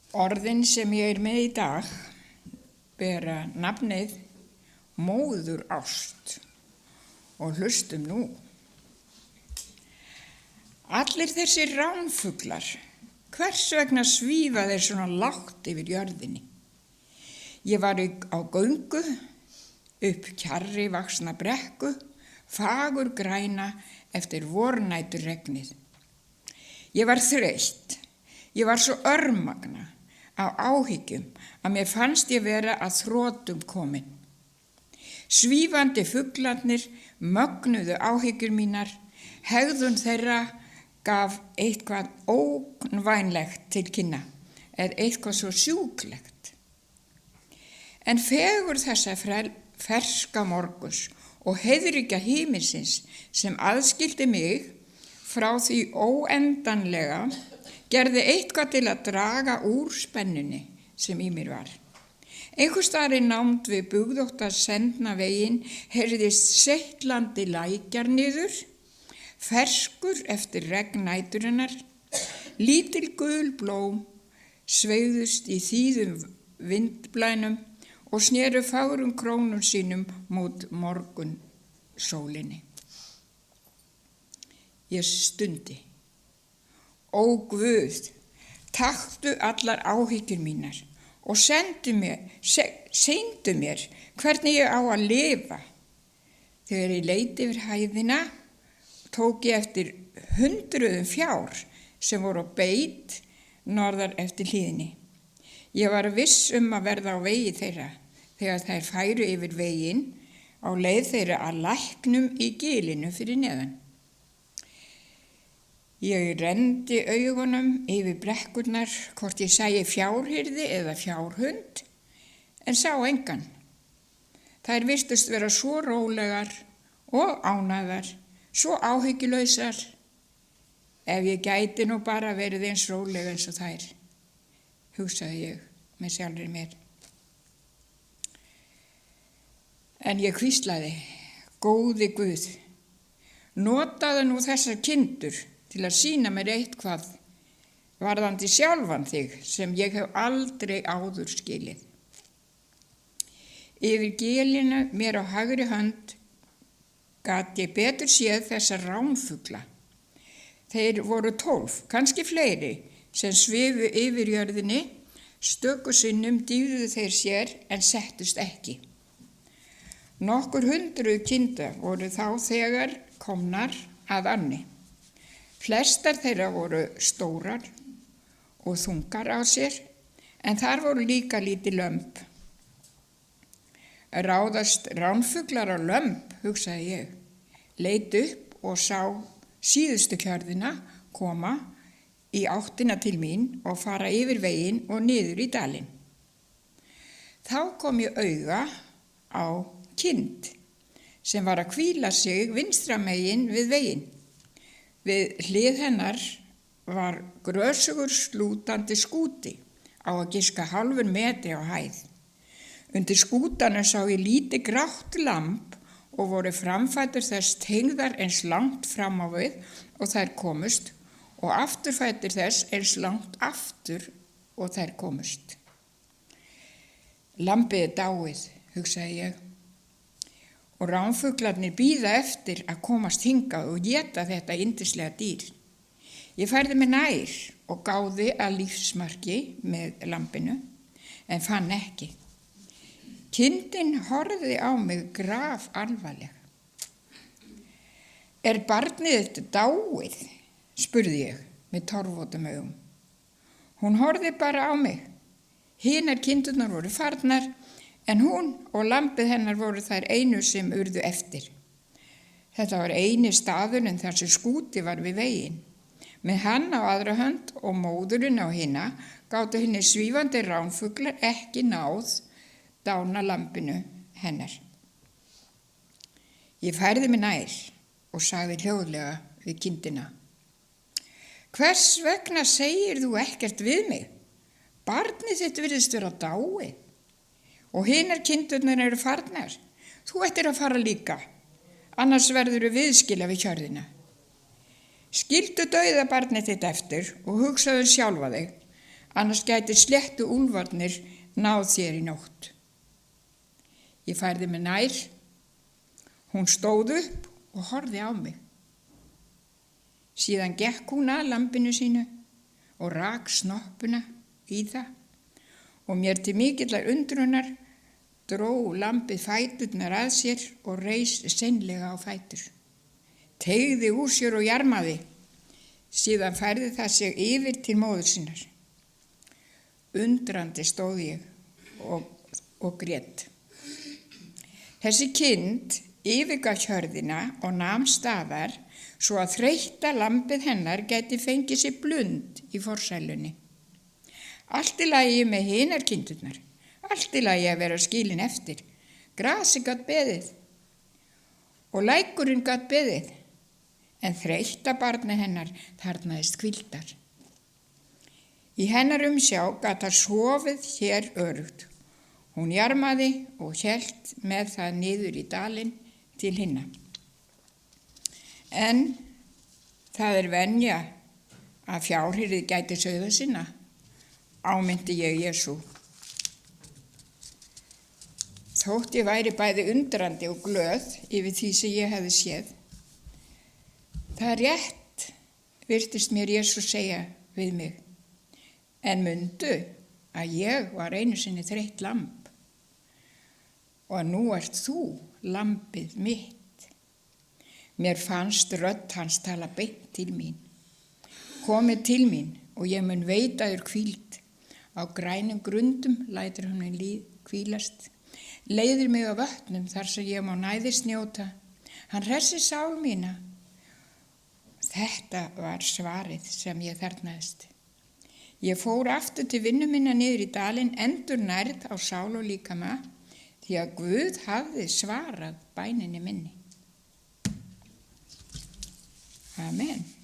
Orðin sem ég er með í dag bera nafnið móður ást og hlustum nú. Allir þessir ránfuglar, hvers vegna svífa þeir svona lágt yfir jörðinni? Ég var á göngu upp kjarri vaxna brekku, fagur græna eftir vornæturregnið. Ég var þreytt, ég var svo örmagna á áhyggjum að mér fannst ég vera að þrotum komin. Svífandi fuglarnir mögnuðu áhyggjur mínar, hegðun þeirra gaf eitthvað ógnvænlegt til kynna, eða eitthvað svo sjúklegt. En fegur þessa ferska morguns og heiðríkja himinsins sem aðskildi mig frá því óendanlega gerði eitthvað til að draga úr spennunni sem í mér var. Einhvers staðar í nánd við bugðótta sendna veginn heyrðist seitlandi lækjar niður, ferskur eftir regn næturinnar, lítil gul blóm sveigðust í þýðum vindblænum og sneru fagrum krónum sínum mót morgun sólinni. Ég stundi. Ó Guð, taktu allar áhyggjur mínar og sýndu mér hvernig ég á að lifa. Þegar ég leit yfir hæðina, tók ég eftir hundruðum fjár sem voru á beit norðar eftir hlíðinni. Ég var viss að verða á vegi þeirra þegar þær færu yfir veginn á leið þeirra að læknum í gilinu fyrir neðan. Ég renndi augunum yfir brekkurnar hvort ég sæi fjárhirði eða fjárhund, en sá engan. Þær virtust vera svo rólegar og ánægðar, svo áhyggjulausar. Ef ég gæti nú bara verið eins róleg eins og þær, hugsaði ég með sjálfri mér. En ég hvíslaði, góði Guð, notaðu nú þessar kindur til að sýna mér eitthvað varðandi sjálfan þig sem ég hef aldrei áður skilið. Yfir gélinu mér á hægri hönd gat ég betur séð þessa ránfugla. Þeir voru 12, kannski fleiri, sem svifu yfir jörðinni, stöku sinnum dýfðu þeir sér en settust ekki. Nokkur hundruð kinda voru þá þegar komnar að ánni. Flestar þeirra voru stórar og þungar á sér, en þar voru líka lítið lömb. Ráðast ránfuglar á lömb, hugsaði ég, leit upp og sá síðustu kjörðina koma í áttina til mín og fara yfir veginn og niður í dalinn. Þá kom ég auga á kind sem var að hvíla sig vinstra megin við veginn. Við hlið hennar var grösugur slútandi skúti á að giska hálfur metri á hæð. Undir skútanum sá ég lítið grátt lamb og voru framfætur þess tengðar eins langt fram á við og þær komust og afturfætur þess eins langt aftur og þær komust. Lambið er dáið, hugsaði ég, og ránfuglarnir bíða eftir að komast hingað og éta þetta yndislega dýr. Ég færði mig nær og gáði að lífsmarki með lambinu, en fann ekki. Kindin horfði á mig graf alvarleg. Er barnið þetta dáið? Spurði ég með torfóttum augum. Hún horfði bara á mig. Hinar kindurnar voru farnar, en hún og lambið hennar voru þær einu sem urðu eftir. Þetta var eini staðurinn þar sem skúti var við veginn. Með hann á aðra hönd og móðurinn á hina gátu henni svífandi ránfuglar ekki náð dána lambinu hennar. Ég færði mig nær og sagði hljóðlega við kindina. Hvers vegna segir þú ekkert við mig? Barnið þitt virðist vera dáið. Og hinar kindurnar eru farnar. Þú ættir að fara líka, annars verðurðu viðskila við hjörðina. Skildu dauða barnið þitt eftir og hugsaðu sjálfa þig annars gæti sléttu úlfarnir náð þér í nótt. Ég færði mig nær, hún stóð upp og horfði á mig. Síðan gekk hún að lambinu sínu og rak snoppuna í það og mér til mikillar undrunar dró lambið fæturnar að sér og reis seinlega á fætur. Teygði úr sér og jarmaði, síðan færði það sig yfir til móður sinnar. Undrandi stóð ég og grét. Þessi kind yfirgaf hjörðina og nam staðar svo að þreytta lambið hennar gæti fengið sér blund í forsælunni. Allt í lagi með hinar kindurnar, allt í lagi að vera skilin eftir. Grasi gat beðið og lækurinn gat beðið, en þreytta barnið hennar þarnaðist hvíldar. Í hennar umsjá gat það sofið hér örugt. Hún jarmaði og hélt með það niður í dalinn til hinna. En það venja að fjárhirðið gæti sauða sinna, ámynti ég Jesú. Þótt ég væri bæði undrandi og glöð yfir því sem ég hefði séð. Það rétt, virtist mér Jesú segja við mig, en mundu að ég var einu sinni þreytt lamb og að nú ert þú lambið mitt. Mér fannst rödd hans tala beint til mín. Komið til mín og ég mun veita þér hvíld. Á grænum grundum lætur hann mig hvílast. Leiðir mig á vötnum þar sem ég má næðis njóta. Hann hressir sál mína. Þetta var svarið sem ég þarfnaðist. Ég fór aftur til vinnu minna niður í dalinn, endurnærð á sál og líkama, því að Guð hafði svarað bæninni minni. Amen.